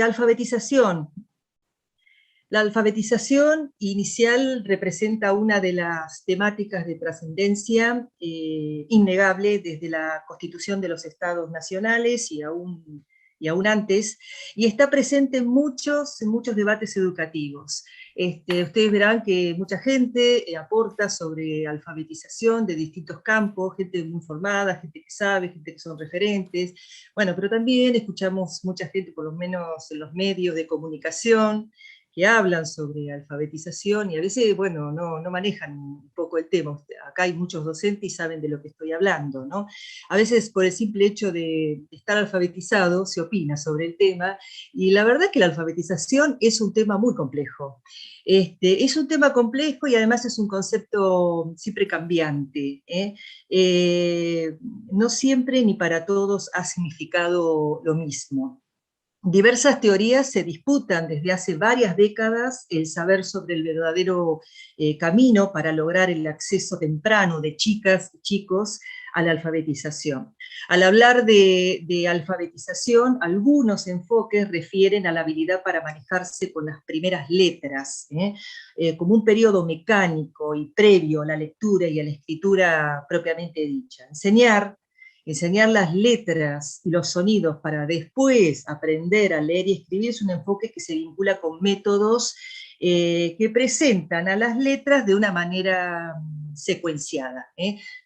Alfabetización. La alfabetización inicial representa una de las temáticas de trascendencia innegable desde la constitución de los estados nacionales y aún antes, y está presente en muchos debates educativos. Ustedes verán que mucha gente aporta sobre alfabetización de distintos campos, gente muy formada, gente que sabe, gente que son referentes, bueno, pero también escuchamos mucha gente, por lo menos en los medios de comunicación, que hablan sobre alfabetización y a veces, bueno, no manejan un poco el tema. Acá hay muchos docentes y saben de lo que estoy hablando, ¿no? A veces por el simple hecho de estar alfabetizado se opina sobre el tema y la verdad es que la alfabetización es un tema muy complejo. Es un tema complejo y además es un concepto siempre cambiante, ¿eh? No siempre ni para todos ha significado lo mismo. Diversas teorías se disputan desde hace varias décadas el saber sobre el verdadero camino para lograr el acceso temprano de chicas y chicos a la alfabetización. Al hablar de alfabetización, algunos enfoques refieren a la habilidad para manejarse con las primeras letras, como un periodo mecánico y previo a la lectura y a la escritura propiamente dicha. Enseñar las letras y los sonidos para después aprender a leer y escribir es un enfoque que se vincula con métodos que presentan a las letras de una manera secuenciada.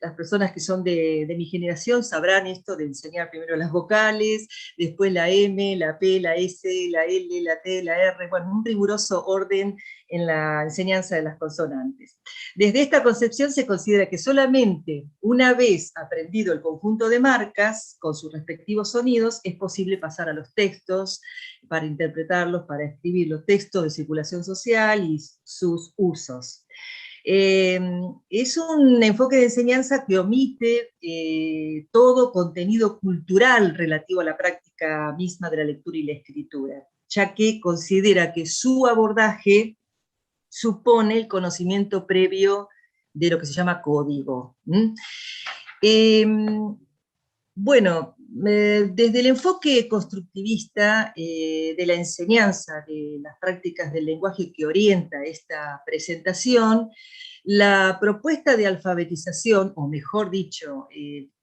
Las personas que son de mi generación sabrán esto de enseñar primero las vocales, después la M, la P, la S, la L, la T, la R, bueno, un riguroso orden en la enseñanza de las consonantes. Desde esta concepción se considera que solamente una vez aprendido el conjunto de marcas con sus respectivos sonidos es posible pasar a los textos para interpretarlos, para escribir los textos de circulación social y sus usos. Es un enfoque de enseñanza que omite todo contenido cultural relativo a la práctica misma de la lectura y la escritura, ya que considera que su abordaje supone el conocimiento previo de lo que se llama código. Bueno, desde el enfoque constructivista de la enseñanza de las prácticas del lenguaje que orienta esta presentación, la propuesta de alfabetización, o mejor dicho,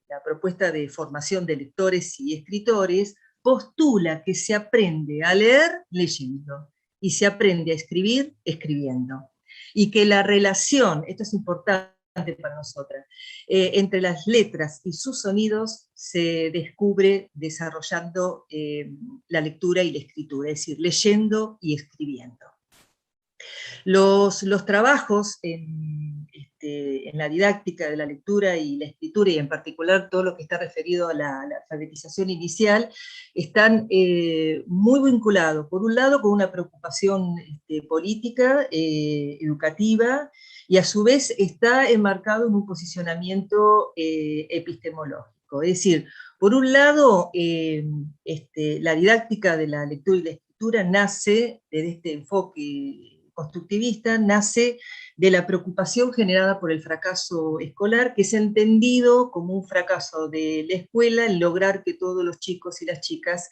la propuesta de formación de lectores y escritores, postula que se aprende a leer leyendo y se aprende a escribir escribiendo. Y que la relación, esto es importante para nosotras, entre las letras y sus sonidos se descubre desarrollando la lectura y la escritura, es decir, leyendo y escribiendo. Los trabajos en la didáctica de la lectura y la escritura, y en particular todo lo que está referido a la alfabetización inicial, están muy vinculados, por un lado, con una preocupación política, educativa, y a su vez está enmarcado en un posicionamiento epistemológico. Es decir, por un lado, la didáctica de la lectura y la escritura nace desde este enfoque constructivista, nace de la preocupación generada por el fracaso escolar, que es entendido como un fracaso de la escuela en lograr que todos los chicos y las chicas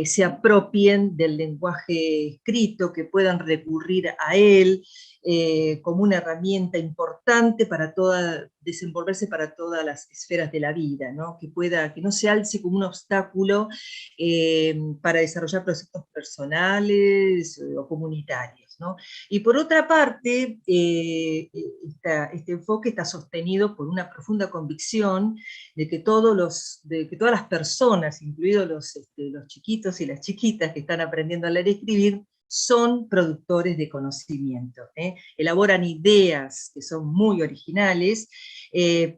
se apropien del lenguaje escrito, que puedan recurrir a él como una herramienta importante para desenvolverse para todas las esferas de la vida, ¿no? Que no se alce como un obstáculo para desarrollar proyectos personales o comunitarios, ¿no? Y por otra parte, este enfoque está sostenido por una profunda convicción de que todas las personas, incluidos los chiquitos y las chiquitas que están aprendiendo a leer y escribir, son productores de conocimiento, elaboran ideas que son muy originales,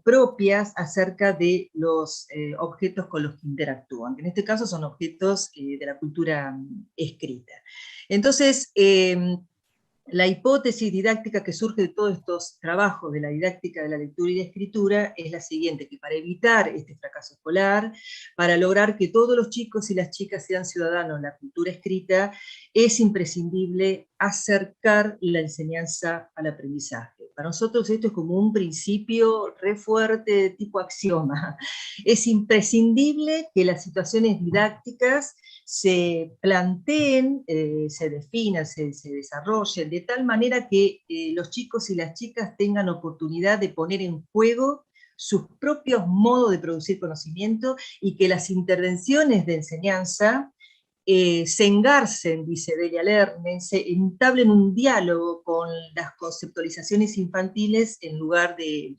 propias acerca de los objetos con los que interactúan, que en este caso son objetos de la cultura escrita. Entonces, la hipótesis didáctica que surge de todos estos trabajos de la didáctica de la lectura y la escritura es la siguiente, que para evitar este fracaso escolar, para lograr que todos los chicos y las chicas sean ciudadanos de la cultura escrita, es imprescindible acercar la enseñanza al aprendizaje. Para nosotros esto es como un principio re fuerte, tipo axioma. Es imprescindible que las situaciones didácticas se planteen, se definan, se desarrollen, de tal manera que los chicos y las chicas tengan oportunidad de poner en juego sus propios modos de producir conocimiento y que las intervenciones de enseñanza se engarcen, dice Delia Lerner, se entablen un diálogo con las conceptualizaciones infantiles en lugar de,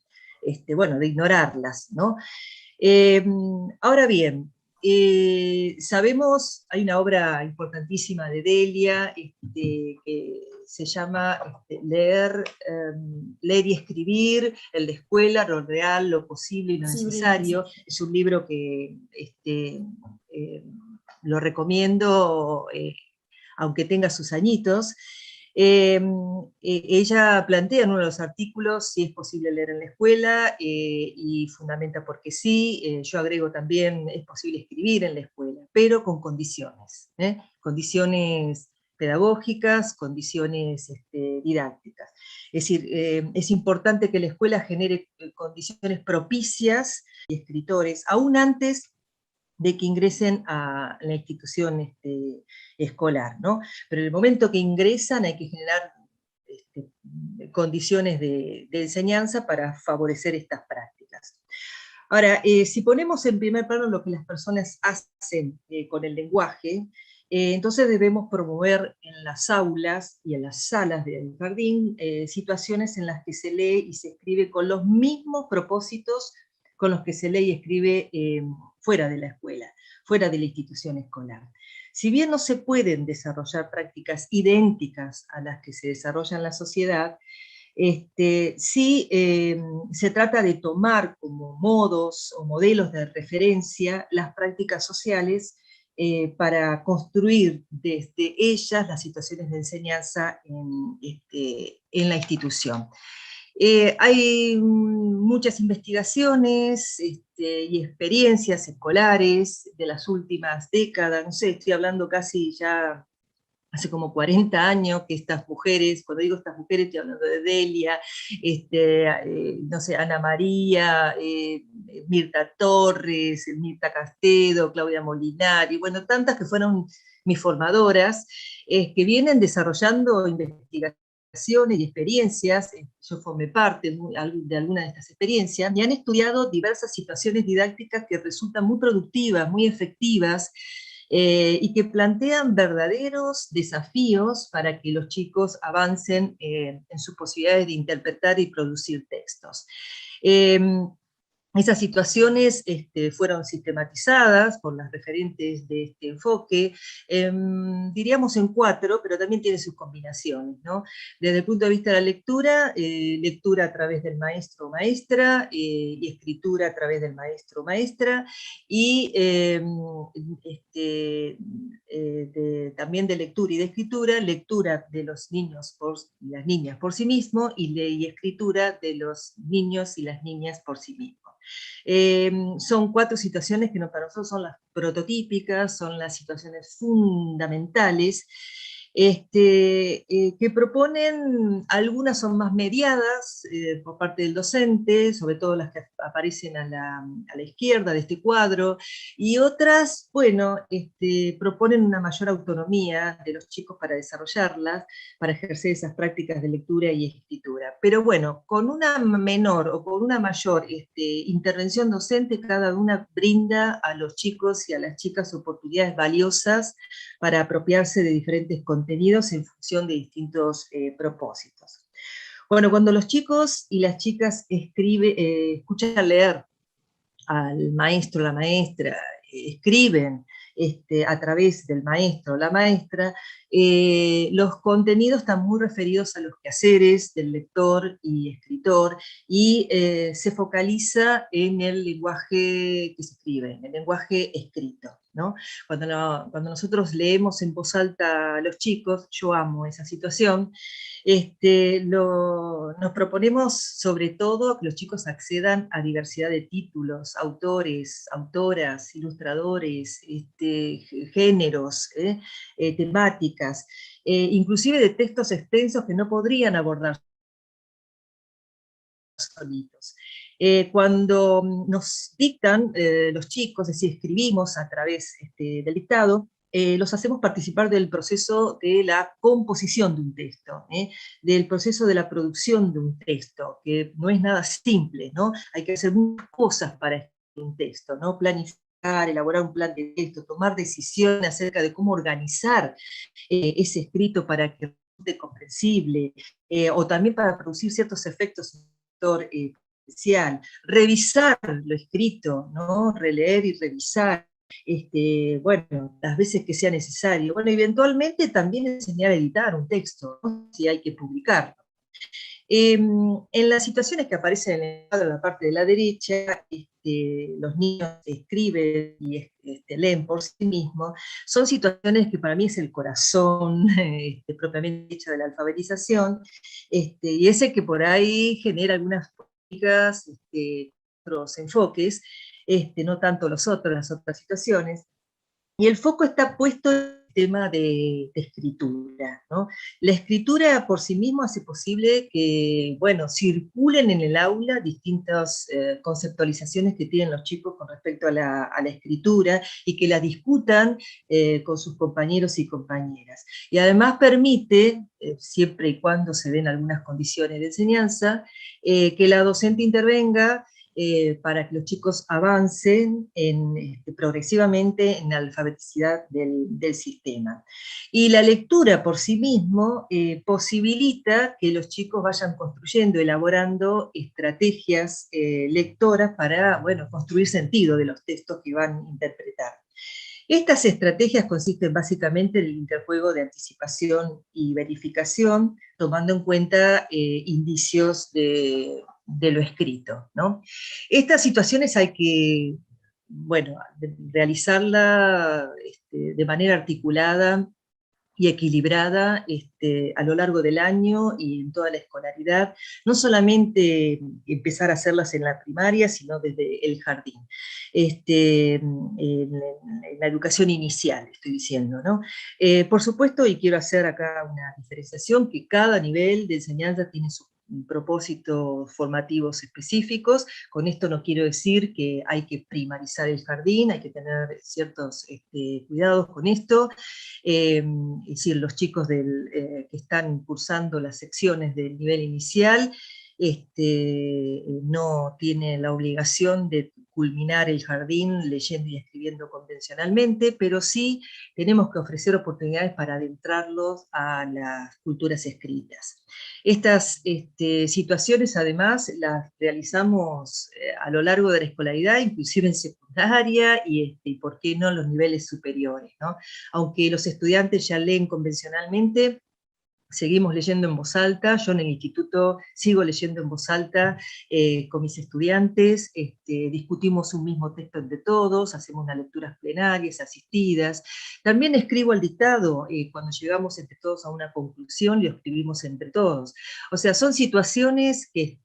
bueno, de ignorarlas, ¿no? Ahora bien, sabemos, hay una obra importantísima de Delia, que se llama Leer y Escribir, el de escuela, lo real, lo posible y lo necesario. Es un libro que lo recomiendo, aunque tenga sus añitos. Ella plantea en uno de los artículos si es posible leer en la escuela y fundamenta por qué sí. Yo agrego también es posible escribir en la escuela, pero con condiciones, condiciones pedagógicas, condiciones didácticas. Es decir, es importante que la escuela genere condiciones propicias y escritores, aún antes de que ingresen a la institución escolar, ¿no? Pero en el momento que ingresan hay que generar condiciones de enseñanza para favorecer estas prácticas. Ahora, si ponemos en primer plano lo que las personas hacen con el lenguaje, entonces debemos promover en las aulas y en las salas del jardín situaciones en las que se lee y se escribe con los mismos propósitos con los que se lee y escribe fuera de la escuela, fuera de la institución escolar. Si bien no se pueden desarrollar prácticas idénticas a las que se desarrollan en la sociedad, sí se trata de tomar como modos o modelos de referencia las prácticas sociales para construir desde ellas las situaciones de enseñanza en la institución. Hay muchas investigaciones y experiencias escolares de las últimas décadas, no sé, estoy hablando casi ya hace como 40 años que estas mujeres, cuando digo estas mujeres estoy hablando de Delia, no sé, Ana María, Mirta Torres, Mirta Castedo, Claudia Molinari, bueno, tantas que fueron mis formadoras, que vienen desarrollando investigaciones y experiencias, yo formé parte de alguna de estas experiencias, y han estudiado diversas situaciones didácticas que resultan muy productivas, muy efectivas, y que plantean verdaderos desafíos para que los chicos avancen en sus posibilidades de interpretar y producir textos. Esas situaciones fueron sistematizadas por las referentes de este enfoque, diríamos en 4, pero también tiene sus combinaciones, ¿no? Desde el punto de vista de la lectura, lectura a través del maestro o maestra, y escritura a través del maestro o maestra, y también de lectura y de escritura, lectura de los niños y las niñas por sí mismos, y escritura de los niños y las niñas por sí mismos. Son 4 situaciones que para nosotros son las prototípicas, son las situaciones fundamentales, que proponen, algunas son más mediadas por parte del docente, sobre todo las que aparecen a la izquierda de este cuadro, y otras, bueno, proponen una mayor autonomía de los chicos para desarrollarlas, para ejercer esas prácticas de lectura y escritura. Pero bueno, con una menor o con una mayor intervención docente, cada una brinda a los chicos y a las chicas oportunidades valiosas para apropiarse de diferentes contenidos en función de distintos propósitos. Bueno, cuando los chicos y las chicas escuchan leer al maestro, la maestra, escriben a través del maestro o la maestra, los contenidos están muy referidos a los quehaceres del lector y escritor, y se focaliza en el lenguaje que se escribe, en el lenguaje escrito, ¿no? Cuando nosotros leemos en voz alta a los chicos, yo amo esa situación, nos proponemos sobre todo que los chicos accedan a diversidad de títulos, autores, autoras, ilustradores, géneros, temáticas, temáticas, inclusive de textos extensos que no podrían abordar solitos. Cuando nos dictan los chicos, es decir, escribimos a través del dictado, los hacemos participar del proceso de la composición de un texto, del proceso de la producción de un texto, que no es nada simple, ¿no? Hay que hacer muchas cosas para escribir un texto, ¿no? Planificar, elaborar un plan de texto, tomar decisiones acerca de cómo organizar ese escrito para que resulte comprensible, o también para producir ciertos efectos especial, revisar lo escrito, ¿no? Releer y revisar, bueno, las veces que sea necesario. Bueno, eventualmente también enseñar a editar un texto, ¿no? Si hay que publicarlo. En las situaciones que aparecen en el cuadro, en la parte de la derecha, los niños escriben y leen por sí mismos, son situaciones que para mí es el corazón propiamente dicho de la alfabetización, y ese que por ahí genera algunas políticas, otros enfoques, no tanto las otras situaciones, y el foco está puesto en el tema de escritura, ¿no? La escritura por sí misma hace posible que, bueno, circulen en el aula distintas conceptualizaciones que tienen los chicos con respecto a la escritura y que la discutan con sus compañeros y compañeras. Y además permite, siempre y cuando se den algunas condiciones de enseñanza, que la docente intervenga para que los chicos avancen progresivamente en la alfabeticidad del sistema. Y la lectura por sí mismo posibilita que los chicos vayan construyendo, elaborando estrategias lectoras para, bueno, construir sentido de los textos que van a interpretar. Estas estrategias consisten básicamente en el interjuego de anticipación y verificación, tomando en cuenta indicios de lo escrito, ¿no? Estas situaciones hay que, bueno, realizarla de manera articulada y equilibrada a lo largo del año y en toda la escolaridad, no solamente empezar a hacerlas en la primaria, sino desde el jardín, en la educación inicial, estoy diciendo, ¿no? Por supuesto, y quiero hacer acá una diferenciación, que cada nivel de enseñanza tiene sus propósitos formativos específicos. Con esto no quiero decir que hay que primarizar el jardín, hay que tener ciertos cuidados con esto, es decir, los chicos que están cursando las secciones del nivel inicial no tienen la obligación de culminar el jardín leyendo y escribiendo convencionalmente, pero sí tenemos que ofrecer oportunidades para adentrarlos a las culturas escritas. Estas situaciones además las realizamos a lo largo de la escolaridad, inclusive en secundaria y por qué no, los niveles superiores, ¿no? Aunque los estudiantes ya leen convencionalmente, seguimos leyendo en voz alta. Yo en el instituto sigo leyendo en voz alta con mis estudiantes, discutimos un mismo texto entre todos, hacemos unas lecturas plenarias, asistidas. También escribo el dictado, cuando llegamos entre todos a una conclusión, lo escribimos entre todos. O sea, son situaciones que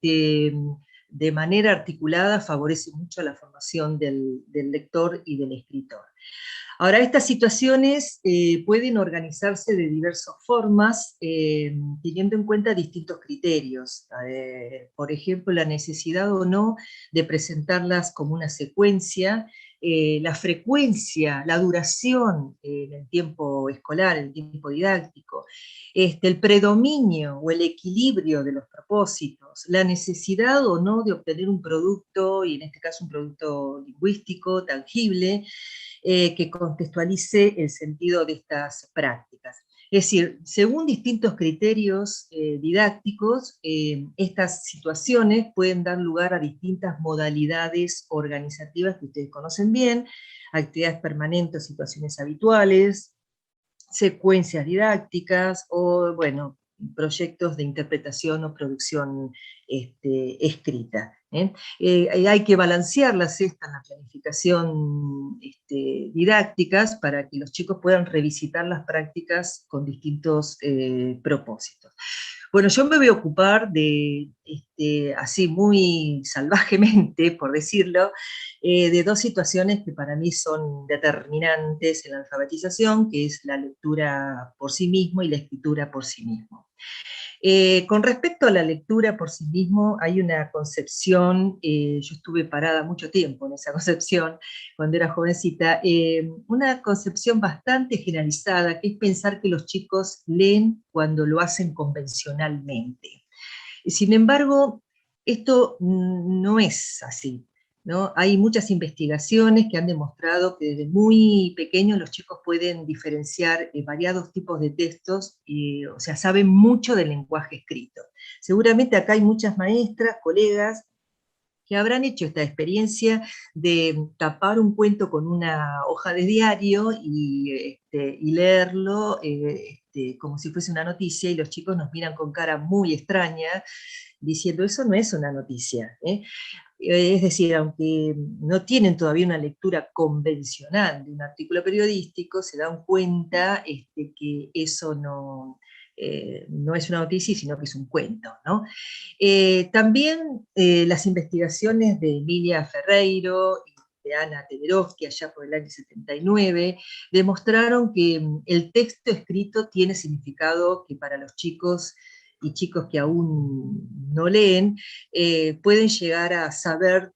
de manera articulada favorecen mucho la formación del lector y del escritor. Ahora, estas situaciones pueden organizarse de diversas formas, teniendo en cuenta distintos criterios. Por ejemplo, la necesidad o no de presentarlas como una secuencia, la frecuencia, la duración en el tiempo escolar, en el tiempo didáctico, el predominio o el equilibrio de los propósitos, la necesidad o no de obtener un producto, y en este caso un producto lingüístico, tangible, que contextualice el sentido de estas prácticas. Es decir, según distintos criterios didácticos, estas situaciones pueden dar lugar a distintas modalidades organizativas que ustedes conocen bien: actividades permanentes, situaciones habituales, secuencias didácticas o, bueno, proyectos de interpretación o producción escrita. Hay que balancearlas en la planificación didácticas para que los chicos puedan revisitar las prácticas con distintos propósitos. Bueno, yo me voy a ocupar de, así muy salvajemente, por decirlo, de dos situaciones que para mí son determinantes en la alfabetización, que es la lectura por sí mismo y la escritura por sí mismo. Con respecto a la lectura por sí mismo, hay una concepción, yo estuve parada mucho tiempo en esa concepción cuando era jovencita, una concepción bastante generalizada, que es pensar que los chicos leen cuando lo hacen convencionalmente. Sin embargo, esto no es así, ¿no? Hay muchas investigaciones que han demostrado que desde muy pequeños los chicos pueden diferenciar variados tipos de textos, o sea, saben mucho del lenguaje escrito. Seguramente acá hay muchas maestras, colegas, que habrán hecho esta experiencia de tapar un cuento con una hoja de diario y leerlo como si fuese una noticia, y los chicos nos miran con cara muy extraña, diciendo, eso no es una noticia. Es decir, aunque no tienen todavía una lectura convencional de un artículo periodístico, se dan cuenta que eso no es una noticia, sino que es un cuento, ¿no? También las investigaciones de Emilia Ferreiro y de Ana Teberovsky, allá por el año 79, demostraron que el texto escrito tiene significado que para los chicos y chicos que aún no leen, pueden llegar a saber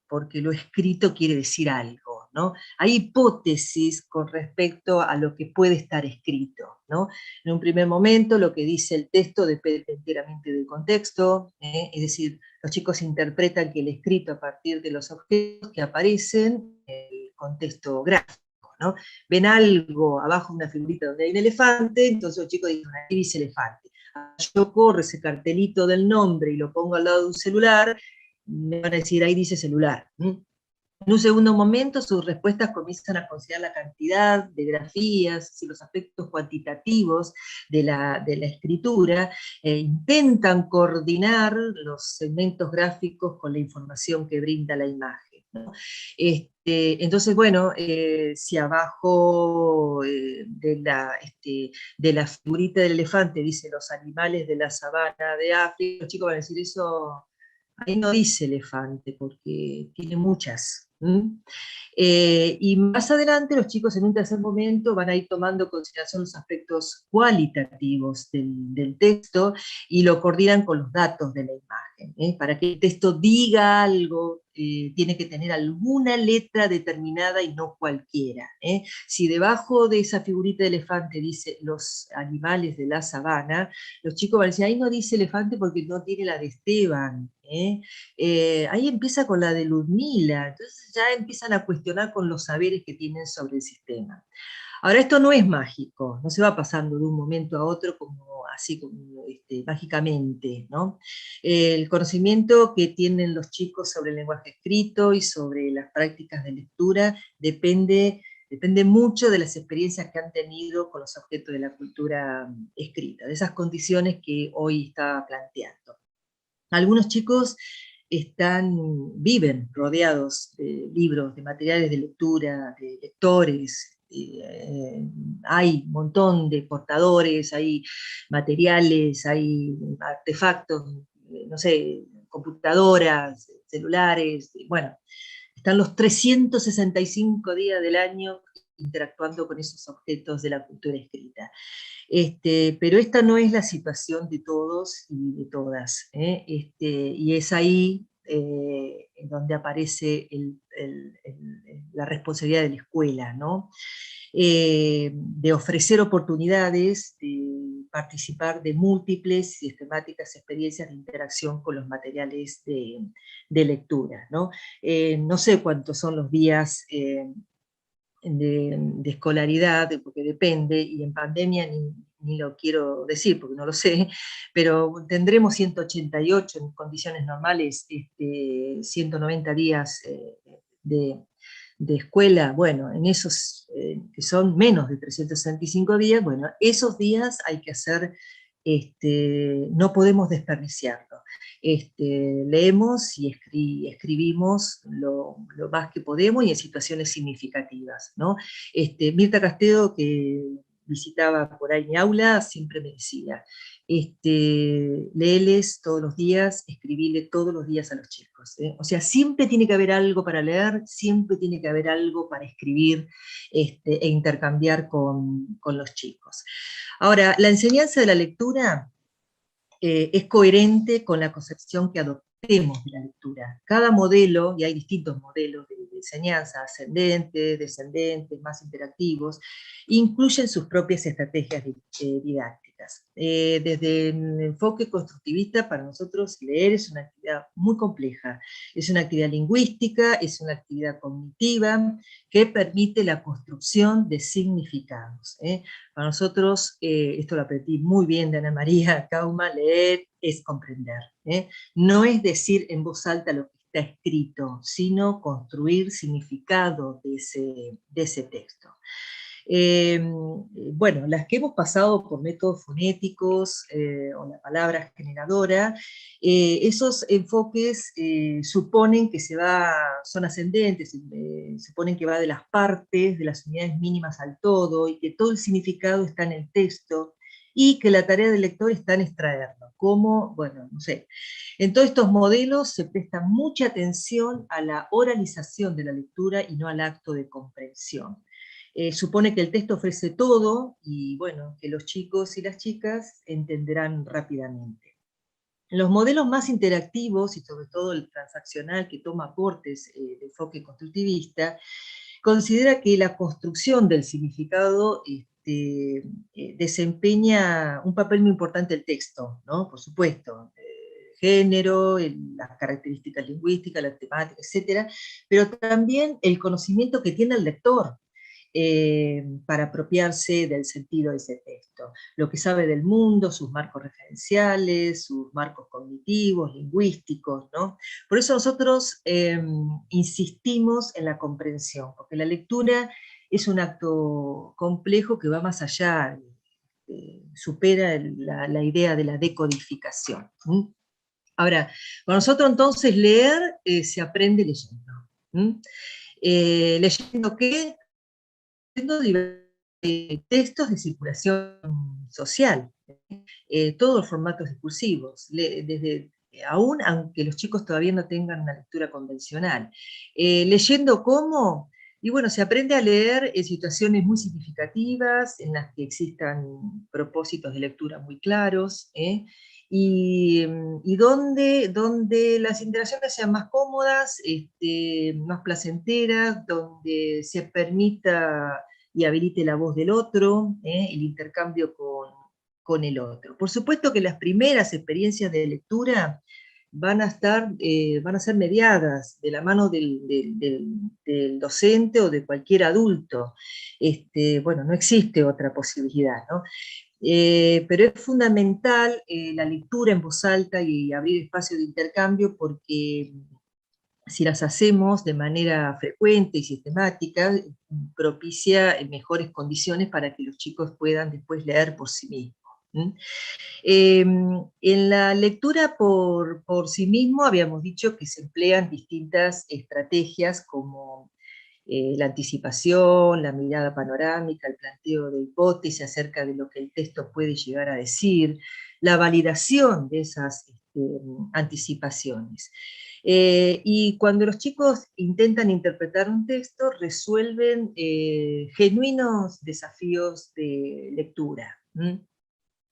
porque lo escrito quiere decir algo, ¿no? Hay hipótesis con respecto a lo que puede estar escrito, ¿no? En un primer momento lo que dice el texto depende enteramente del contexto, es decir, los chicos interpretan que el escrito a partir de los objetos que aparecen en el contexto gráfico, ¿no? Ven algo abajo, una figurita donde hay un elefante, entonces los chicos dicen, ahí dice elefante. Yo corro ese cartelito del nombre y lo pongo al lado de un celular, me van a decir, ahí dice celular. En un segundo momento, sus respuestas comienzan a considerar la cantidad de grafías y los aspectos cuantitativos de la escritura, intentan coordinar los segmentos gráficos con la información que brinda la imagen, ¿no? Entonces, bueno, si abajo de la figurita del elefante dice los animales de la sabana de África, los chicos van a decir eso. Ahí no dice elefante, porque tiene muchas. Y más adelante los chicos en un tercer momento van a ir tomando en consideración los aspectos cualitativos del texto y lo coordinan con los datos de la imagen. Para que el texto diga algo, tiene que tener alguna letra determinada y no cualquiera. Si debajo de esa figurita de elefante dice los animales de la sabana, los chicos van a decir, ahí no dice elefante porque no tiene la de Esteban. Ahí empieza con la de Ludmila, entonces ya empiezan a cuestionar con los saberes que tienen sobre el sistema. Ahora, esto no es mágico, no se va pasando de un momento a otro como así como, mágicamente, ¿no? El conocimiento que tienen los chicos sobre el lenguaje escrito y sobre las prácticas de lectura depende mucho de las experiencias que han tenido con los objetos de la cultura escrita, de esas condiciones que hoy está planteando. Algunos chicos viven rodeados de libros, de materiales de lectura, de lectores, hay un montón de portadores, hay materiales, hay artefactos, no sé, computadoras, celulares, bueno, están los 365 días del año interactuando con esos objetos de la cultura escrita. Pero esta no es la situación de todos y de todas, y es ahí en donde aparece la responsabilidad de la escuela, ¿no? De ofrecer oportunidades, de participar de múltiples y sistemáticas experiencias de interacción con los materiales de lectura, ¿no? No sé cuántos son los días de escolaridad, porque depende, y en pandemia ni lo quiero decir porque no lo sé, pero tendremos 188 en condiciones normales, 190 días de escuela. Bueno, en esos que son menos de 365 días, bueno, esos días hay que hacer, no podemos desperdiciarlo. Leemos y escribimos lo más que podemos y en situaciones significativas, ¿no? Mirta Castedo, que visitaba por ahí mi aula, siempre me decía, léeles todos los días, escribile todos los días a los chicos. O sea, siempre tiene que haber algo para leer, siempre tiene que haber algo para escribir e intercambiar con los chicos. Ahora, la enseñanza de la lectura es coherente con la concepción que adoptemos de la lectura. Cada modelo, y hay distintos modelos de enseñanza, ascendentes, descendentes, más interactivos, incluyen sus propias estrategias didácticas. Desde el enfoque constructivista, para nosotros leer es una actividad muy compleja. Es una actividad lingüística, es una actividad cognitiva, que permite la construcción de significados. Para nosotros, esto lo aprendí muy bien de Ana María Kauma, leer es comprender. No es decir en voz alta lo que está escrito, sino construir significado de ese texto. Bueno, las que hemos pasado por métodos fonéticos o la palabra generadora, esos enfoques suponen que son ascendentes, suponen que va de las partes, de las unidades mínimas al todo, y que todo el significado está en el texto, y que la tarea del lector está en extraerlo. Como, bueno, no sé. En todos estos modelos se presta mucha atención a la oralización de la lectura y no al acto de comprensión. Supone que el texto ofrece todo y bueno, que los chicos y las chicas entenderán rápidamente. Los modelos más interactivos, y sobre todo el transaccional que toma aportes de enfoque constructivista, considera que la construcción del significado desempeña un papel muy importante el texto, ¿no? Por supuesto, género, las características lingüísticas, la temática, etcétera, pero también el conocimiento que tiene el lector, para apropiarse del sentido de ese texto, lo que sabe del mundo, sus marcos referenciales, sus marcos cognitivos, lingüísticos, ¿no? Por eso nosotros insistimos en la comprensión, porque la lectura es un acto complejo que va más allá, supera la idea de la decodificación. Ahora, para nosotros entonces leer se aprende leyendo. ¿Leyendo qué? Textos de circulación social, todos los formatos discursivos, aún aunque los chicos todavía no tengan una lectura convencional. ¿Leyendo cómo? Y bueno, se aprende a leer en situaciones muy significativas, en las que existan propósitos de lectura muy claros, y donde las interacciones sean más cómodas, más placenteras, donde se permita y habilite la voz del otro, el intercambio con el otro. Por supuesto que las primeras experiencias de lectura van a ser mediadas de la mano del docente o de cualquier adulto. Bueno, no existe otra posibilidad, ¿no? Pero es fundamental la lectura en voz alta y abrir espacio de intercambio, porque si las hacemos de manera frecuente y sistemática, propicia mejores condiciones para que los chicos puedan después leer por sí mismos. En la lectura por sí mismo habíamos dicho que se emplean distintas estrategias como la anticipación, la mirada panorámica, el planteo de hipótesis acerca de lo que el texto puede llegar a decir, la validación de esas anticipaciones. Y cuando los chicos intentan interpretar un texto, resuelven genuinos desafíos de lectura.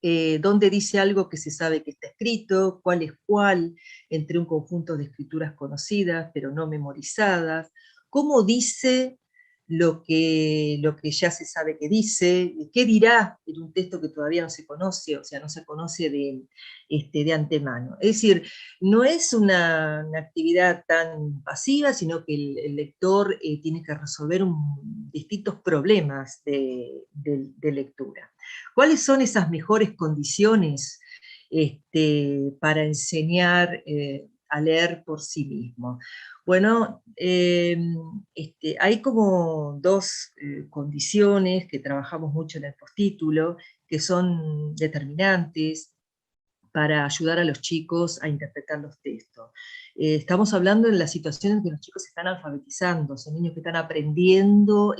Donde dice algo que se sabe que está escrito, cuál es cuál, entre un conjunto de escrituras conocidas, pero no memorizadas, cómo dice lo que ya se sabe que dice, qué dirá en un texto que todavía no se conoce, o sea, no se conoce de antemano. Es decir, no es una actividad tan pasiva, sino que el lector tiene que resolver distintos problemas de lectura. ¿Cuáles son esas mejores condiciones para enseñar a leer por sí mismo? Bueno, hay como dos condiciones que trabajamos mucho en el postítulo, que son determinantes para ayudar a los chicos a interpretar los textos. Estamos hablando de las situaciones en que los chicos se están alfabetizando, son niños que están aprendiendo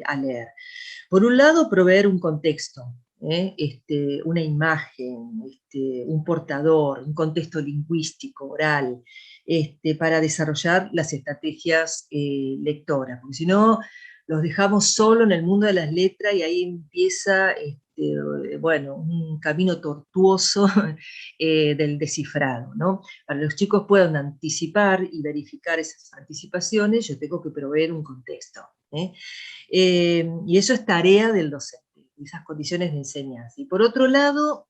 a leer. Por un lado, proveer un contexto. una imagen, un portador, un contexto lingüístico, oral, para desarrollar las estrategias lectoras, porque si no, los dejamos solo en el mundo de las letras y ahí empieza bueno, un camino tortuoso del descifrado, ¿no? Para que los chicos puedan anticipar y verificar esas anticipaciones, yo tengo que proveer un contexto. Y eso es tarea del docente, esas condiciones de enseñanza. Y por otro lado,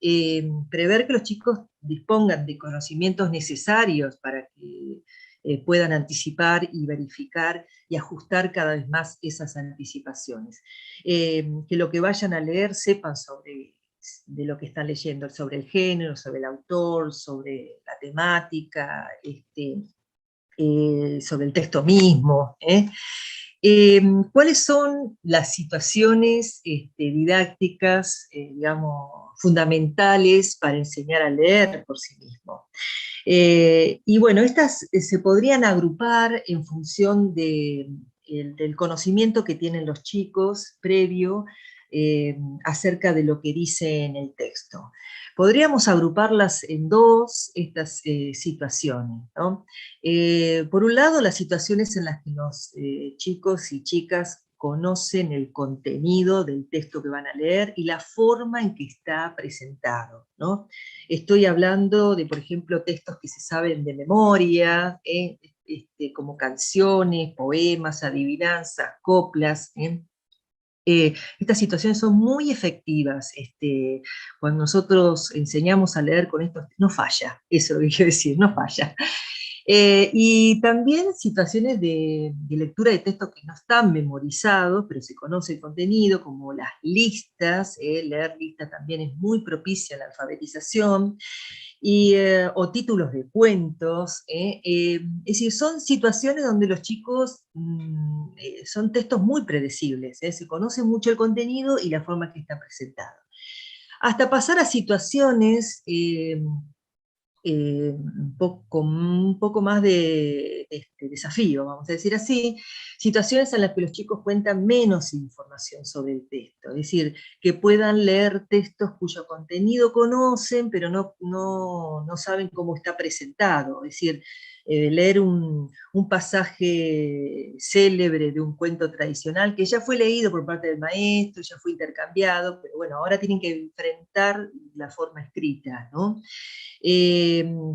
prever que los chicos dispongan de conocimientos necesarios para que puedan anticipar y verificar y ajustar cada vez más esas anticipaciones. Que lo que vayan a leer sepan sobre de lo que están leyendo, sobre el género, sobre el autor, sobre la temática, sobre el texto mismo. ¿Cuáles son las situaciones didácticas, digamos, fundamentales para enseñar a leer por sí mismo? Y bueno, estas se podrían agrupar en función del conocimiento que tienen los chicos previo acerca de lo que dice en el texto. Podríamos agruparlas en dos, estas situaciones, ¿no? Por un lado, las situaciones en las que los chicos y chicas conocen el contenido del texto que van a leer y la forma en que está presentado, ¿no? Estoy hablando de, por ejemplo, textos que se saben de memoria, como canciones, poemas, adivinanzas, coplas. Estas situaciones son muy efectivas. Cuando nosotros enseñamos a leer con esto, no falla, eso es lo que quiero decir, no falla. Y también situaciones de lectura de textos que no están memorizados, pero se conoce el contenido, como las listas. Leer listas también es muy propicia a la alfabetización, o títulos de cuentos. Es decir, son situaciones donde los chicos son textos muy predecibles, se conoce mucho el contenido y la forma que está presentado. Hasta pasar a situaciones un poco más de desafío, vamos a decir así, situaciones en las que los chicos cuentan menos información sobre el texto, es decir, que puedan leer textos cuyo contenido conocen, pero no saben cómo está presentado, es decir, leer un pasaje célebre de un cuento tradicional que ya fue leído por parte del maestro, ya fue intercambiado, pero bueno, ahora tienen que enfrentar la forma escrita, ¿no?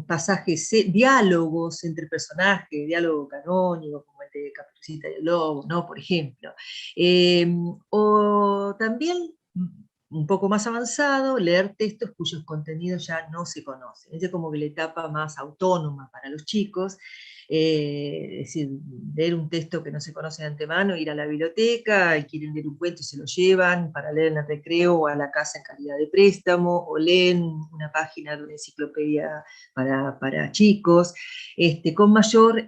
Pasajes, diálogos entre personajes, diálogo canónico, como el de Caperucita y el Lobo, ¿no? Por ejemplo. O también, un poco más avanzado, leer textos cuyos contenidos ya no se conocen. Es como que la etapa más autónoma para los chicos, es decir, leer un texto que no se conoce de antemano, ir a la biblioteca y quieren leer un cuento y se lo llevan para leer en el recreo o a la casa en calidad de préstamo, o leen una página de una enciclopedia para chicos, con mayor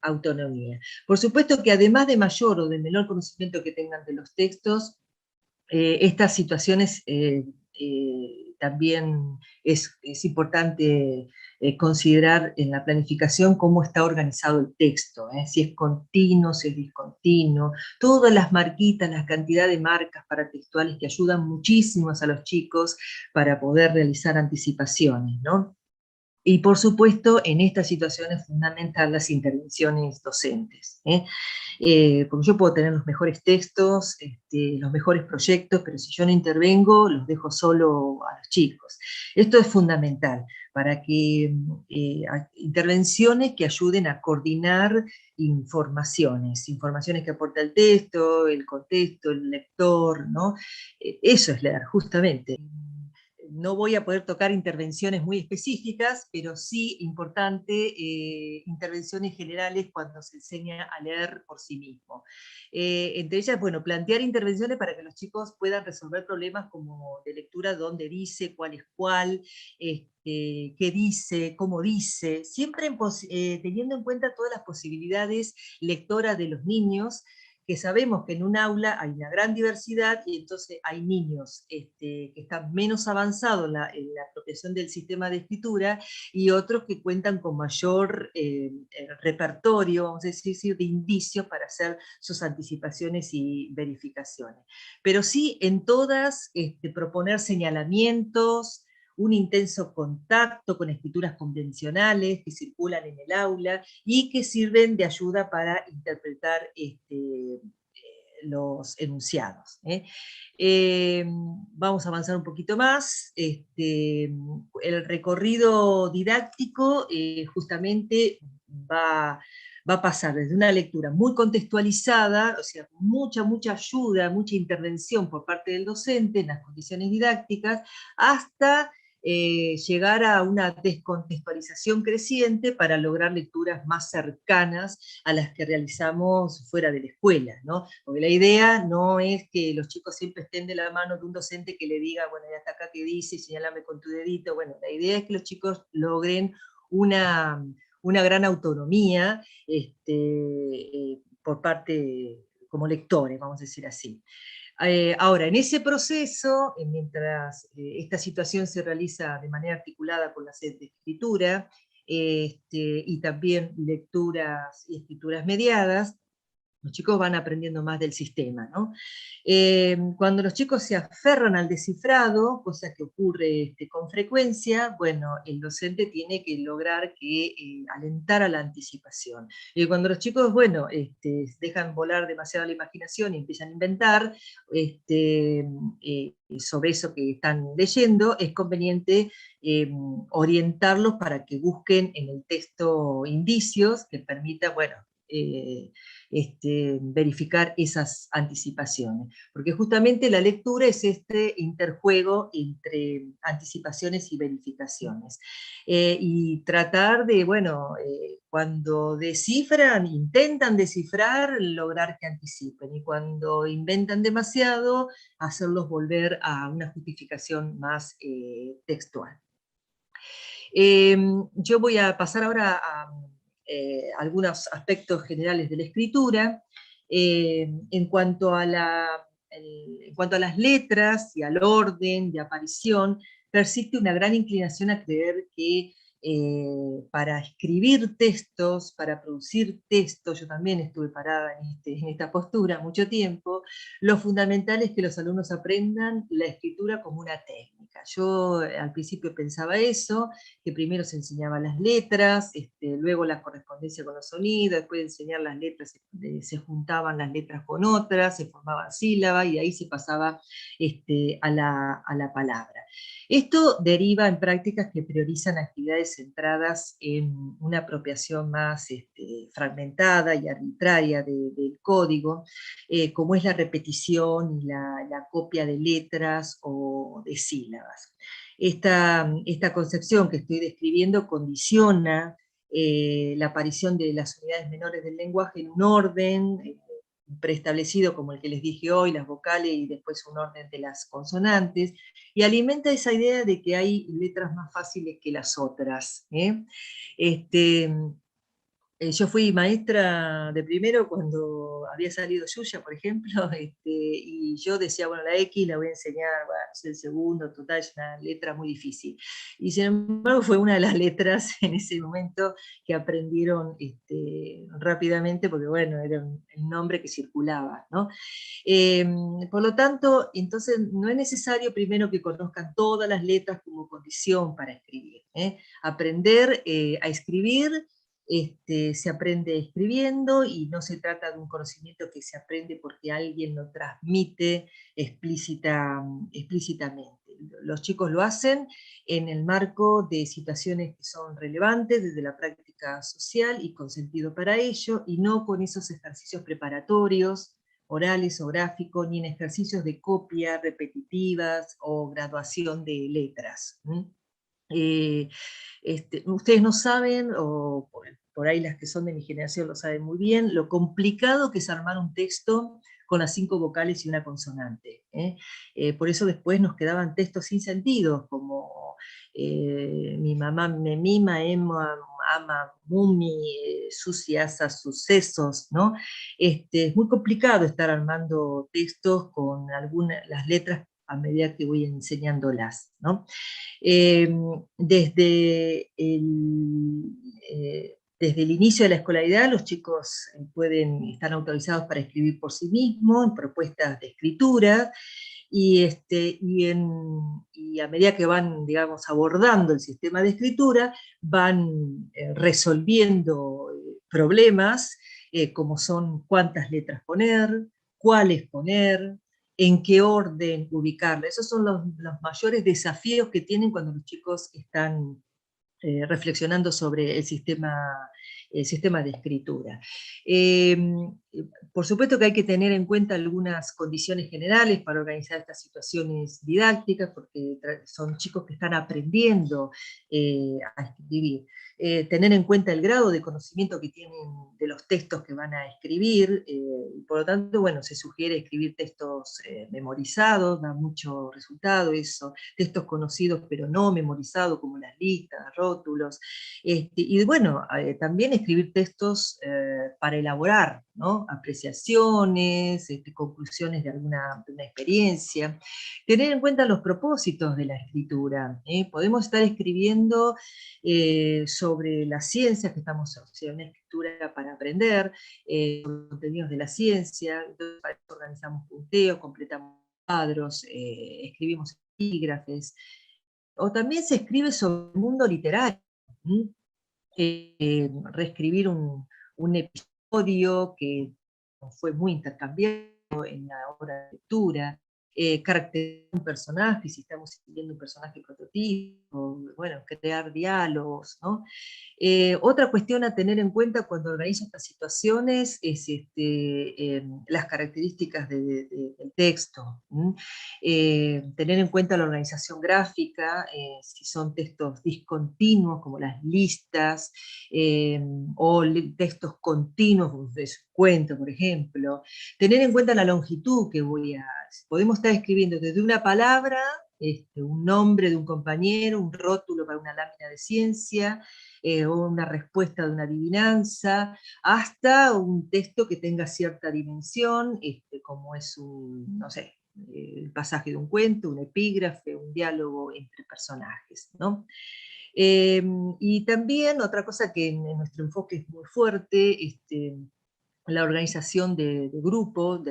autonomía. Por supuesto que además de mayor o de menor conocimiento que tengan de los textos, estas situaciones también es importante considerar en la planificación cómo está organizado el texto, si es continuo, si es discontinuo, todas las marquitas, la cantidad de marcas paratextuales que ayudan muchísimo a los chicos para poder realizar anticipaciones, ¿no? Y por supuesto, en estas situaciones fundamental las intervenciones docentes. Porque yo puedo tener los mejores textos, los mejores proyectos, pero si yo no intervengo, los dejo solo a los chicos. Esto es fundamental para que intervenciones que ayuden a coordinar informaciones que aporta el texto, el contexto, el lector, ¿no? Eso es leer, justamente. No voy a poder tocar intervenciones muy específicas, pero sí importante intervenciones generales cuando se enseña a leer por sí mismo. Entre ellas, bueno, plantear intervenciones para que los chicos puedan resolver problemas como de lectura, dónde dice, cuál es cuál, qué dice, cómo dice, siempre teniendo en cuenta todas las posibilidades lectoras de los niños, que sabemos que en un aula hay una gran diversidad y entonces hay niños que están menos avanzados en la apropiación del sistema de escritura y otros que cuentan con mayor repertorio, vamos a decir, de indicios para hacer sus anticipaciones y verificaciones. Pero sí, en todas, proponer señalamientos, un intenso contacto con escrituras convencionales que circulan en el aula y que sirven de ayuda para interpretar los enunciados. Vamos a avanzar un poquito más. El recorrido didáctico justamente va a pasar desde una lectura muy contextualizada, o sea, mucha ayuda, mucha intervención por parte del docente en las condiciones didácticas, hasta llegar a una descontextualización creciente para lograr lecturas más cercanas a las que realizamos fuera de la escuela, ¿no? Porque la idea no es que los chicos siempre estén de la mano de un docente que le diga, bueno, ya está acá que dice, señálame con tu dedito. Bueno, la idea es que los chicos logren una gran autonomía por parte, como lectores, vamos a decir así. Ahora, en ese proceso, mientras esta situación se realiza de manera articulada con la sed de escritura, y también lecturas y escrituras mediadas, los chicos van aprendiendo más del sistema, ¿no? Cuando los chicos se aferran al descifrado, cosa que ocurre con frecuencia, bueno, el docente tiene que lograr alentar a la anticipación. Cuando los chicos, bueno, dejan volar demasiado la imaginación y empiezan a inventar sobre eso que están leyendo, es conveniente orientarlos para que busquen en el texto indicios que permitan, bueno, verificar esas anticipaciones. Porque justamente la lectura es este interjuego entre anticipaciones y verificaciones. Y tratar de, bueno, cuando descifran, intentan descifrar, lograr que anticipen. Y cuando inventan demasiado, hacerlos volver a una justificación más textual. Yo voy a pasar ahora a algunos aspectos generales de la escritura. En cuanto a las letras y al orden de aparición, persiste una gran inclinación a creer que para escribir textos, para producir textos, yo también estuve parada en esta postura mucho tiempo, lo fundamental es que los alumnos aprendan la escritura como una técnica. Yo al principio pensaba eso, que primero se enseñaban las letras, luego la correspondencia con los sonidos, después de enseñar las letras se juntaban las letras con otras, se formaban sílabas y ahí se pasaba a la palabra. Esto deriva en prácticas que priorizan actividades centradas en una apropiación más fragmentada y arbitraria del código, como es la repetición y la copia de letras o de sílabas. Esta concepción que estoy describiendo condiciona la aparición de las unidades menores del lenguaje en un orden preestablecido como el que les dije hoy, las vocales y después un orden de las consonantes, y alimenta esa idea de que hay letras más fáciles que las otras. Yo fui maestra de primero cuando había salido Yuya, por ejemplo, y yo decía, bueno, la X la voy a enseñar, bueno, es el segundo, total, es una letra muy difícil. Y sin embargo fue una de las letras en ese momento que aprendieron rápidamente, porque bueno, era el nombre que circulaba, ¿no? Por lo tanto, entonces no es necesario primero que conozcan todas las letras como condición para escribir. Aprender a escribir se aprende escribiendo y no se trata de un conocimiento que se aprende porque alguien lo transmite explícitamente. Los chicos lo hacen en el marco de situaciones que son relevantes desde la práctica social y con sentido para ello, y no con esos ejercicios preparatorios, orales o gráficos, ni en ejercicios de copia repetitivas o graduación de letras. Ustedes no saben, o por ahí las que son de mi generación lo saben muy bien, lo complicado que es armar un texto con las 5 vocales y una consonante. Por eso después nos quedaban textos sin sentido, como mi mamá me mima, Emma, ama, mumi, suciasa, sucesos, ¿no? Es muy complicado estar armando textos con las letras a medida que voy enseñándolas, ¿no? Eh, desde desde el inicio de la escolaridad, los chicos están autorizados para escribir por sí mismos, en propuestas de escritura, y a medida que van, digamos, abordando el sistema de escritura, van resolviendo problemas, como son cuántas letras poner, cuáles poner, en qué orden ubicarlas. Esos son los mayores desafíos que tienen cuando los chicos están reflexionando sobre el sistema de escritura. Eh, por supuesto que hay que tener en cuenta algunas condiciones generales para organizar estas situaciones didácticas, porque son chicos que están aprendiendo a escribir. Tener en cuenta el grado de conocimiento que tienen de los textos que van a escribir, por lo tanto, bueno, se sugiere escribir textos memorizados, da mucho resultado eso, textos conocidos pero no memorizados, como las listas, rótulos, y bueno, también escribir textos para elaborar, ¿no? Apreciaciones, conclusiones de de una experiencia, tener en cuenta los propósitos de la escritura. Podemos estar escribiendo sobre las ciencias que estamos, o sea, una escritura para aprender, sobre contenidos de la ciencia, entonces para eso organizamos punteos, completamos cuadros, escribimos epígrafes, o también se escribe sobre el mundo literario, reescribir un episodio que fue muy intercambiado en la obra de lectura, caracterizar un personaje, si estamos escribiendo un personaje prototipo, bueno, crear diálogos, ¿no? Otra cuestión a tener en cuenta cuando organizo estas situaciones es las características del texto. Tener en cuenta la organización gráfica, si son textos discontinuos como las listas, eh, o textos continuos de su cuento, por ejemplo. Tener en cuenta la longitud que podemos estar escribiendo desde una palabra, un nombre de un compañero, un rótulo para una lámina de ciencia, o una respuesta de una adivinanza, hasta un texto que tenga cierta dimensión, como es no sé, el pasaje de un cuento, un epígrafe, un diálogo entre personajes, ¿no? Y también otra cosa que en nuestro enfoque es muy fuerte, la organización del grupo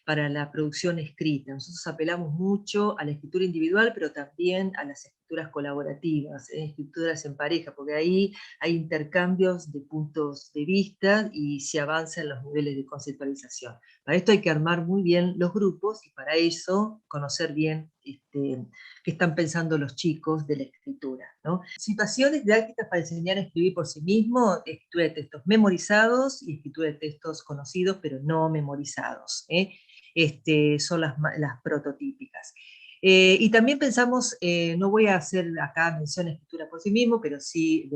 para la producción escrita. Nosotros apelamos mucho a la escritura individual, pero también a las escrituras colaborativas, escrituras en pareja, porque ahí hay intercambios de puntos de vista y se avanza en los niveles de conceptualización. Para esto hay que armar muy bien los grupos y para eso conocer bien qué están pensando los chicos de la escritura, ¿no? Situaciones didácticas para enseñar a escribir por sí mismo, escritura de textos memorizados y escritura de textos conocidos pero no memorizados, ¿eh? Son las prototípicas. Y también pensamos, no voy a hacer acá mención a escritura por sí mismo, pero sí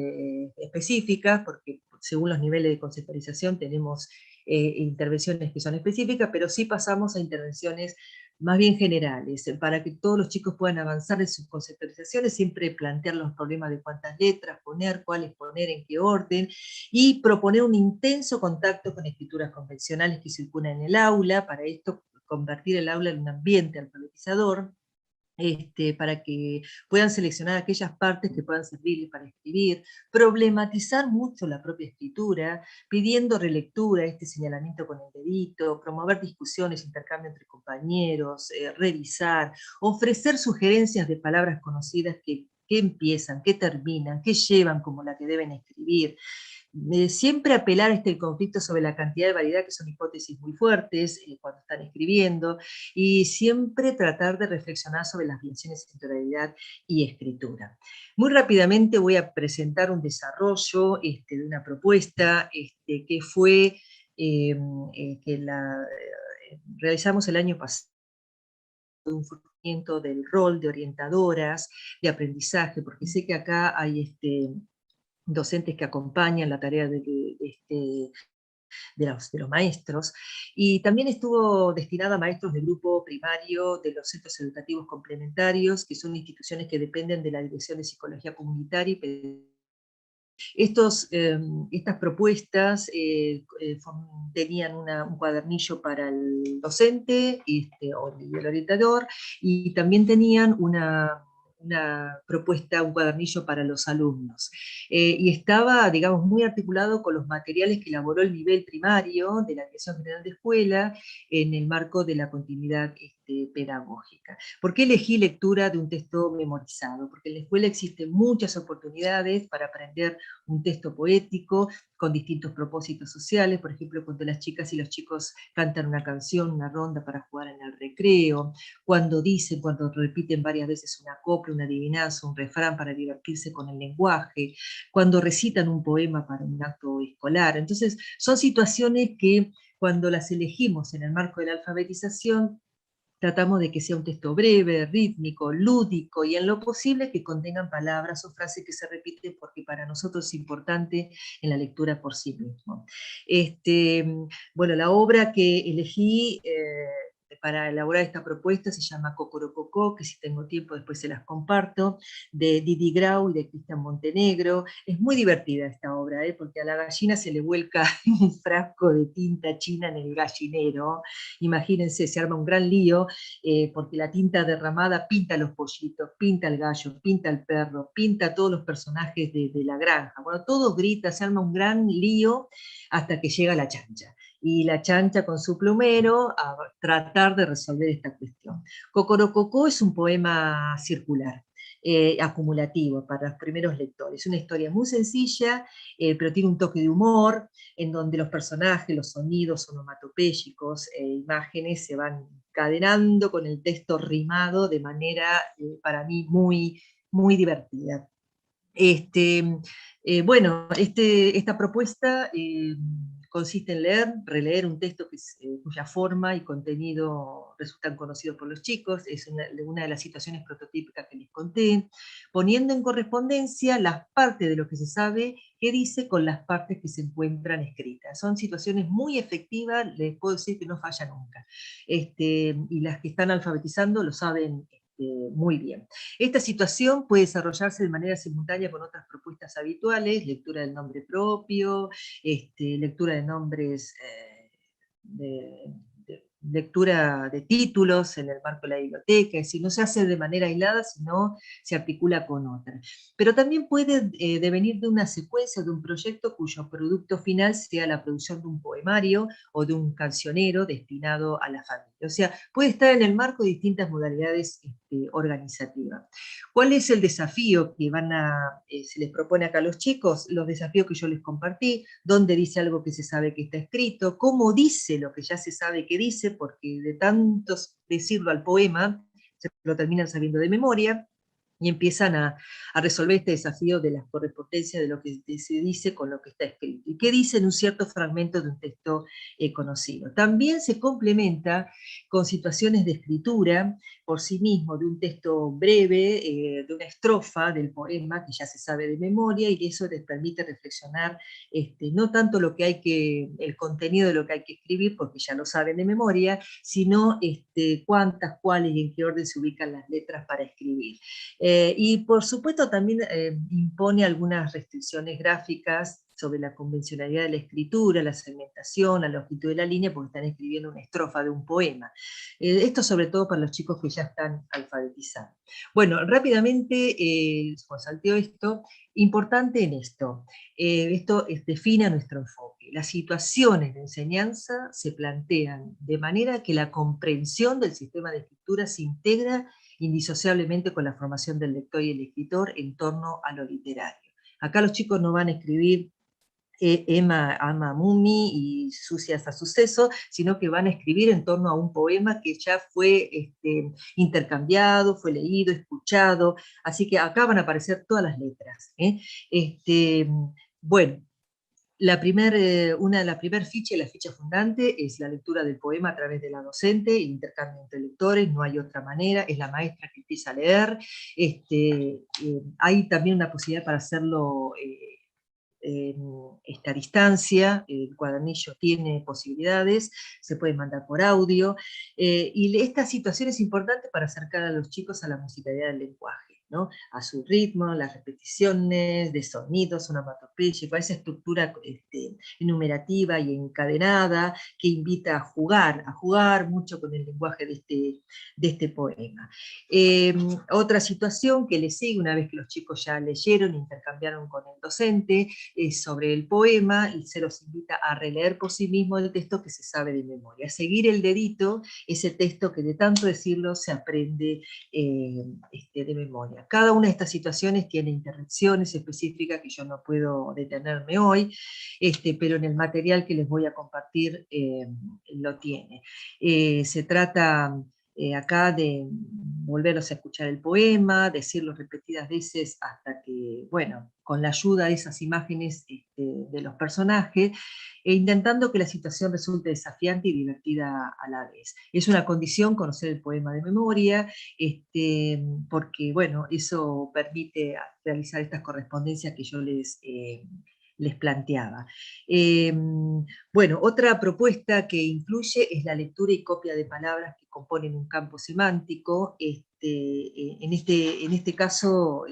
específicas, porque según los niveles de conceptualización tenemos intervenciones que son específicas, pero sí pasamos a intervenciones más bien generales, para que todos los chicos puedan avanzar en sus conceptualizaciones, siempre plantear los problemas de cuántas letras poner, cuáles poner, en qué orden, y proponer un intenso contacto con escrituras convencionales que circulan en el aula, para esto convertir el aula en un ambiente alfabetizador, para que puedan seleccionar aquellas partes que puedan servirles para escribir, problematizar mucho la propia escritura, pidiendo relectura, señalamiento con el dedito, promover discusiones, intercambio entre compañeros, revisar, ofrecer sugerencias de palabras conocidas que empiezan, que terminan, que llevan como la que deben escribir. Siempre apelar el conflicto sobre la cantidad de variedad, que son hipótesis muy fuertes cuando están escribiendo, y siempre tratar de reflexionar sobre las relaciones entre oralidad y escritura. Muy rápidamente voy a presentar un desarrollo de una propuesta que fue realizamos el año pasado, un fortalecimiento del rol de orientadoras de aprendizaje, porque sé que acá hay docentes que acompañan la tarea de los maestros, y también estuvo destinada a maestros del grupo primario de los centros educativos complementarios, que son instituciones que dependen de la Dirección de Psicología Comunitaria y Estas propuestas tenían un cuadernillo para el docente o el orientador, y también tenían una propuesta, un cuadernillo para los alumnos. Y estaba, digamos, muy articulado con los materiales que elaboró el nivel primario de la Dirección General de Escuela en el marco de la continuidad pedagógica. ¿Por qué elegí lectura de un texto memorizado? Porque en la escuela existen muchas oportunidades para aprender un texto poético con distintos propósitos sociales, por ejemplo, cuando las chicas y los chicos cantan una canción, una ronda para jugar en el recreo, cuando repiten varias veces una copla, una adivinanza, un refrán para divertirse con el lenguaje, cuando recitan un poema para un acto escolar. Entonces, son situaciones que cuando las elegimos en el marco de la alfabetización, tratamos de que sea un texto breve, rítmico, lúdico, y en lo posible que contengan palabras o frases que se repiten, porque para nosotros es importante en la lectura por sí mismo. Bueno, la obra que elegí para elaborar esta propuesta se llama Cocorococó, que si tengo tiempo después se las comparto, de Didi Grau y de Cristian Montenegro. Es muy divertida esta obra, porque a la gallina se le vuelca un frasco de tinta china en el gallinero. Imagínense, se arma un gran lío, porque la tinta derramada pinta los pollitos, pinta el gallo, pinta el perro, pinta a todos los personajes de la granja. Bueno, todo grita, se arma un gran lío hasta que llega la chancha. Y la chancha con su plumero a tratar de resolver esta cuestión. Cocorococó es un poema circular, acumulativo para los primeros lectores. Una historia muy sencilla, pero tiene un toque de humor, en donde los personajes, los sonidos onomatopéyicos e imágenes se van encadenando con el texto rimado de manera, para mí, muy, muy divertida. Esta propuesta consiste en releer un texto cuya forma y contenido resultan conocidos por los chicos, es una de las situaciones prototípicas que les conté, poniendo en correspondencia las partes de lo que se sabe que dice con las partes que se encuentran escritas. Son situaciones muy efectivas, les puedo decir que no falla nunca. Y las que están alfabetizando lo saben muy bien. Esta situación puede desarrollarse de manera simultánea con otras propuestas habituales: lectura del nombre propio, lectura de nombres, lectura de títulos en el marco de la biblioteca, es decir, no se hace de manera aislada, sino se articula con otra. Pero también puede devenir de una secuencia, de un proyecto cuyo producto final sea la producción de un poemario o de un cancionero destinado a la familia. O sea, puede estar en el marco de distintas modalidades organizativas. ¿Cuál es el desafío que se les propone acá a los chicos? Los desafíos que yo les compartí: dónde dice algo que se sabe que está escrito, cómo dice lo que ya se sabe que dice, porque de tanto decirlo al poema, se lo terminan sabiendo de memoria, y empiezan a resolver este desafío de la correspondencia de lo que se dice con lo que está escrito. ¿Y qué dice en un cierto fragmento de un texto conocido? También se complementa con situaciones de escritura por sí mismo, de un texto breve, de una estrofa del poema que ya se sabe de memoria, y eso les permite reflexionar no tanto el contenido de lo que hay que escribir, porque ya lo saben de memoria, sino cuántas, cuáles y en qué orden se ubican las letras para escribir. Y por supuesto también impone algunas restricciones gráficas sobre la convencionalidad de la escritura, la segmentación, la longitud de la línea, porque están escribiendo una estrofa de un poema. Esto sobre todo para los chicos que ya están alfabetizados. Bueno, rápidamente, salteo esto, importante en esto define nuestro enfoque. Las situaciones de enseñanza se plantean de manera que la comprensión del sistema de escritura se integra indisociablemente con la formación del lector y el escritor en torno a lo literario. Acá los chicos no van a escribir Emma ama a Mumi y Sucias a Suceso, sino que van a escribir en torno a un poema que ya fue intercambiado, fue leído, escuchado, así que acá van a aparecer todas las letras. Bueno, una de las primeras fichas, la ficha fundante, es la lectura del poema a través de la docente, el intercambio entre lectores, no hay otra manera, es la maestra que empieza a leer. Hay también una posibilidad para hacerlo esta distancia, el cuadernillo tiene posibilidades, se puede mandar por audio, y esta situación es importante para acercar a los chicos a la musicalidad del lenguaje. ¿no? A su ritmo, las repeticiones de sonidos, onomatopéyico, a esa estructura enumerativa y encadenada que invita a jugar mucho con el lenguaje de este poema. Otra situación que le sigue una vez que los chicos ya leyeron, intercambiaron con el docente, es sobre el poema y se los invita a releer por sí mismo el texto que se sabe de memoria, a seguir el dedito, ese texto que de tanto decirlo se aprende de memoria. Cada una de estas situaciones tiene intervenciones específicas que yo no puedo detenerme hoy, pero en el material que les voy a compartir lo tiene. Se trata acá de volverlos a escuchar el poema, decirlo repetidas veces hasta que, bueno, con la ayuda de esas imágenes de los personajes, e intentando que la situación resulte desafiante y divertida a la vez. Es una condición conocer el poema de memoria, porque, bueno, eso permite realizar estas correspondencias que yo les planteaba. Bueno, otra propuesta que incluye es la lectura y copia de palabras que componen un campo semántico. En este caso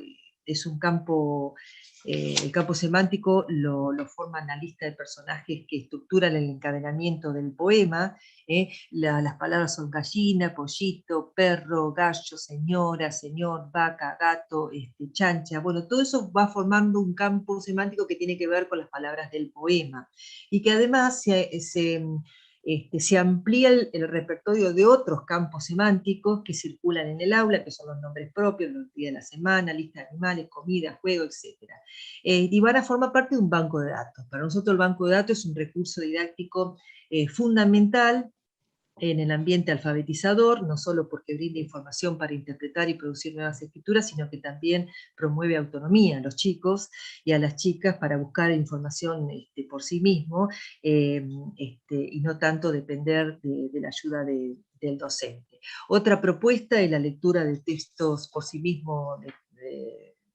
es un campo, el campo semántico lo forman la lista de personajes que estructuran el encadenamiento del poema. Las palabras son gallina, pollito, perro, gallo, señora, señor, vaca, gato, chancha. Bueno, todo eso va formando un campo semántico que tiene que ver con las palabras del poema y que además se amplía el repertorio de otros campos semánticos que circulan en el aula, que son los nombres propios, los días de la semana, lista de animales, comida, juego, etc. Y van a formar parte de un banco de datos. Para nosotros el banco de datos es un recurso didáctico fundamental en el ambiente alfabetizador, no solo porque brinda información para interpretar y producir nuevas escrituras, sino que también promueve autonomía a los chicos y a las chicas para buscar información por sí mismo, y no tanto depender de la ayuda del docente. Otra propuesta es la lectura de textos por sí mismo,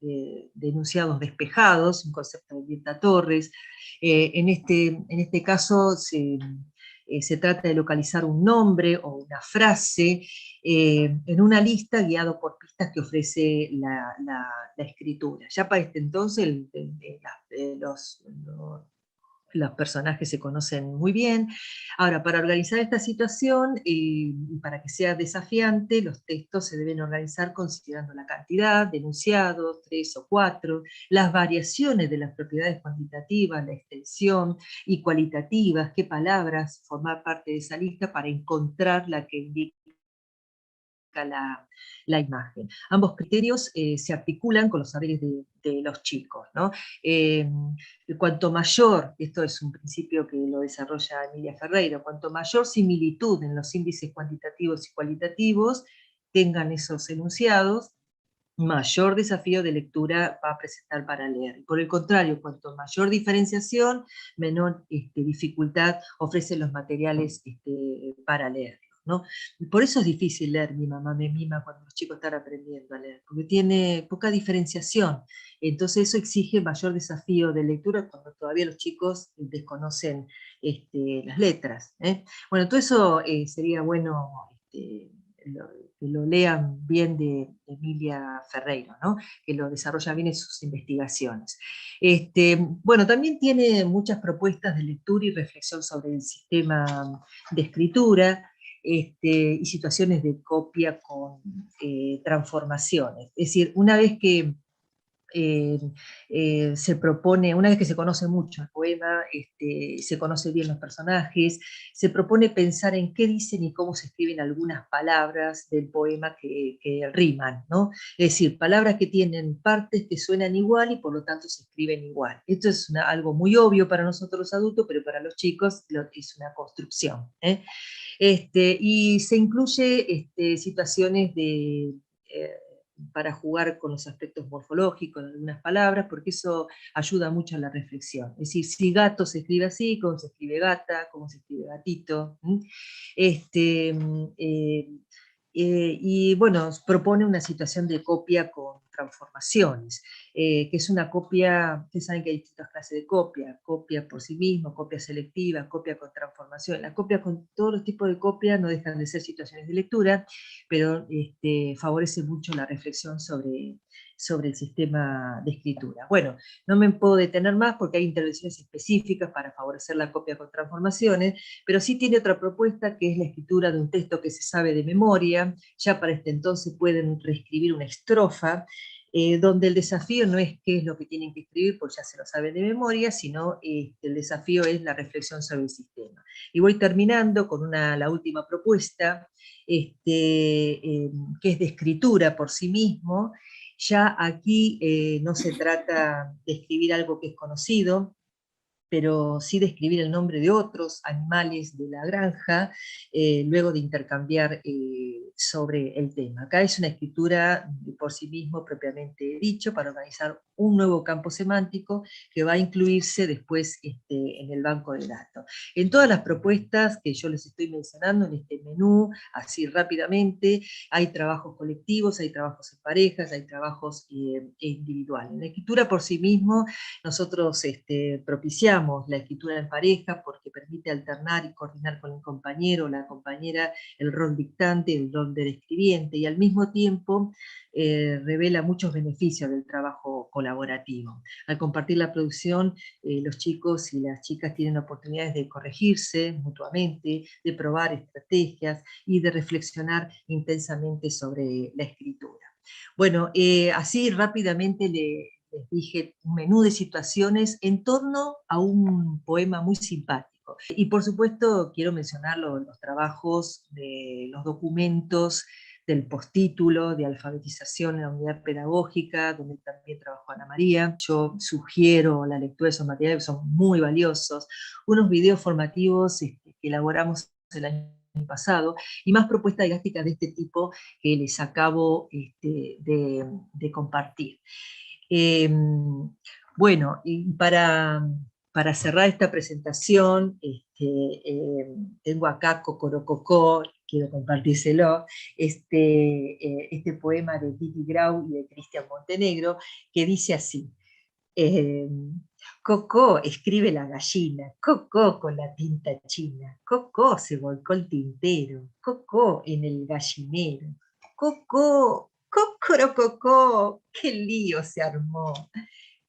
de enunciados despejados, un concepto de Mirta Torres. En este caso se trata de localizar un nombre o una frase en una lista guiado por pistas que ofrece la escritura. Ya para este entonces los personajes se conocen muy bien. Ahora, para organizar esta situación y para que sea desafiante, los textos se deben organizar considerando la cantidad de enunciados, 3 o 4, las variaciones de las propiedades cuantitativas, la extensión y cualitativas, qué palabras formar parte de esa lista para encontrar la que indica la imagen. Ambos criterios se articulan con los saberes de los chicos, ¿no? Cuanto mayor, esto es un principio que lo desarrolla Emilia Ferreira, cuanto mayor similitud en los índices cuantitativos y cualitativos tengan esos enunciados, mayor desafío de lectura va a presentar para leer. Por el contrario, cuanto mayor diferenciación, menor dificultad ofrecen los materiales para leer, ¿no? Por eso es difícil leer Mi mamá me mima cuando los chicos están aprendiendo a leer, porque tiene poca diferenciación. Entonces eso exige mayor desafío de lectura cuando todavía los chicos desconocen las letras. Bueno, todo eso sería bueno lo, que lo lean bien de Emilia Ferreira, ¿no? Que lo desarrolla bien en sus investigaciones. Bueno, también tiene muchas propuestas de lectura y reflexión sobre el sistema de escritura, y situaciones de copia con transformaciones. Es decir, una vez que se propone, una vez que se conoce mucho el poema, se conoce bien los personajes, se propone pensar en qué dicen y cómo se escriben algunas palabras del poema que riman, ¿no? Es decir, palabras que tienen partes que suenan igual y por lo tanto se escriben igual. Esto es algo muy obvio para nosotros los adultos, pero para los chicos es una construcción. Y se incluye situaciones para jugar con los aspectos morfológicos de algunas palabras, porque eso ayuda mucho a la reflexión. Es decir, si gato se escribe así, cómo se escribe gata, cómo se escribe gatito. Y bueno, propone una situación de copia con transformaciones, que es una copia. Ustedes saben que hay distintas clases de copia: copia por sí mismo, copia selectiva, copia con transformación. La copia con todos los tipos de copia no dejan de ser situaciones de lectura, pero favorece mucho la reflexión sobre el sistema de escritura. Bueno, no me puedo detener más porque hay intervenciones específicas para favorecer la copia con transformaciones, pero sí tiene otra propuesta, que es la escritura de un texto que se sabe de memoria. Ya para este entonces pueden reescribir una estrofa, donde el desafío no es qué es lo que tienen que escribir, porque ya se lo saben de memoria, sino el desafío es la reflexión sobre el sistema. Y voy terminando con la última propuesta, que es de escritura por sí mismo. Ya aquí no se trata de escribir algo que es conocido, pero sí de escribir el nombre de otros animales de la granja, luego de intercambiar sobre el tema. Acá es una escritura por sí mismo propiamente dicho, para organizar un nuevo campo semántico que va a incluirse después en el banco de datos. En todas las propuestas que yo les estoy mencionando en este menú, así rápidamente, hay trabajos colectivos, hay trabajos en parejas, hay trabajos individuales. En la escritura por sí mismo, nosotros propiciamos la escritura en pareja porque permite alternar y coordinar con el compañero o la compañera el rol dictante, el rol del escribiente, y al mismo tiempo revela muchos beneficios del trabajo colaborativo. Al compartir la producción, los chicos y las chicas tienen oportunidades de corregirse mutuamente, de probar estrategias y de reflexionar intensamente sobre la escritura. Bueno, así rápidamente les dije un menú de situaciones en torno a un poema muy simpático. Y por supuesto quiero mencionar los trabajos de los documentos del postítulo de alfabetización en la unidad pedagógica, donde también trabajó Ana María. Yo sugiero la lectura de esos materiales, que son muy valiosos, unos videos formativos que elaboramos el año pasado, y más propuestas didácticas de este tipo que les acabo de compartir. Bueno, y para cerrar esta presentación, tengo acá Cocorococó, quiero compartírselo, este poema de Titi Grau y de Cristian Montenegro, que dice así: eh, Cocó, escribe la gallina, Cocó con la tinta china, Cocó se volcó el tintero, Cocó en el gallinero, Cocó, cocorococó, qué lío se armó.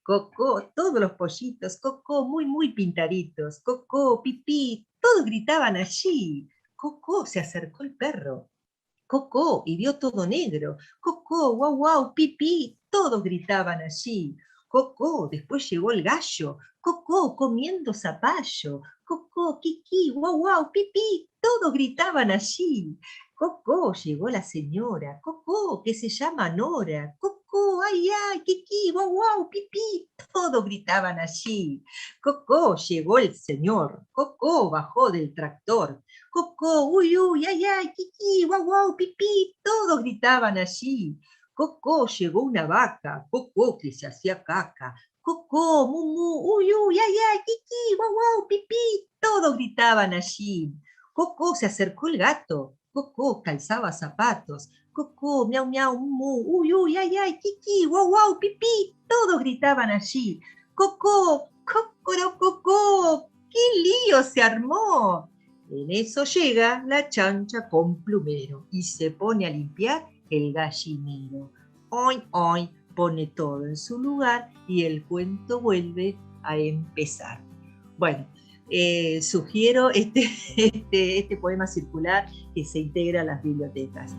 Cocó, todos los pollitos, Cocó, muy, muy pintaditos, Cocó, pipí, todos gritaban allí. Cocó, se acercó el perro, Cocó, y vio todo negro. Cocó, guau, guau, pipí, todos gritaban allí. Cocó, después llegó el gallo. Cocó, comiendo zapallo. Cocó, kiki, guau, guau, pipí, todos gritaban allí. Cocó, llegó la señora. Cocó, que se llama Nora. Cocó, ay, ay, kiki, guau, guau, pipí, todos gritaban allí. Cocó, llegó el señor. Cocó, bajó del tractor. Cocó, uy, uy, ay, ay, kiki, guau, guau, pipí, todos gritaban allí. Cocó, llegó una vaca, Cocó, que se hacía caca. Cocó, mu, mu, uy, uy, ay, ay, kiki, guau, guau, pipí, todos gritaban allí. Cocó, se acercó el gato, Cocó, calzaba zapatos. Cocó, miau, miau, mu, uy, uy, ay, ay, kiki, guau, guau, pipí, todos gritaban allí. Cocó, cocorococó, qué lío se armó. En eso llega la chancha con plumero y se pone a limpiar el gallinero. Oy, oy, pone todo en su lugar y el cuento vuelve a empezar. Bueno, sugiero este poema circular que se integra a las bibliotecas.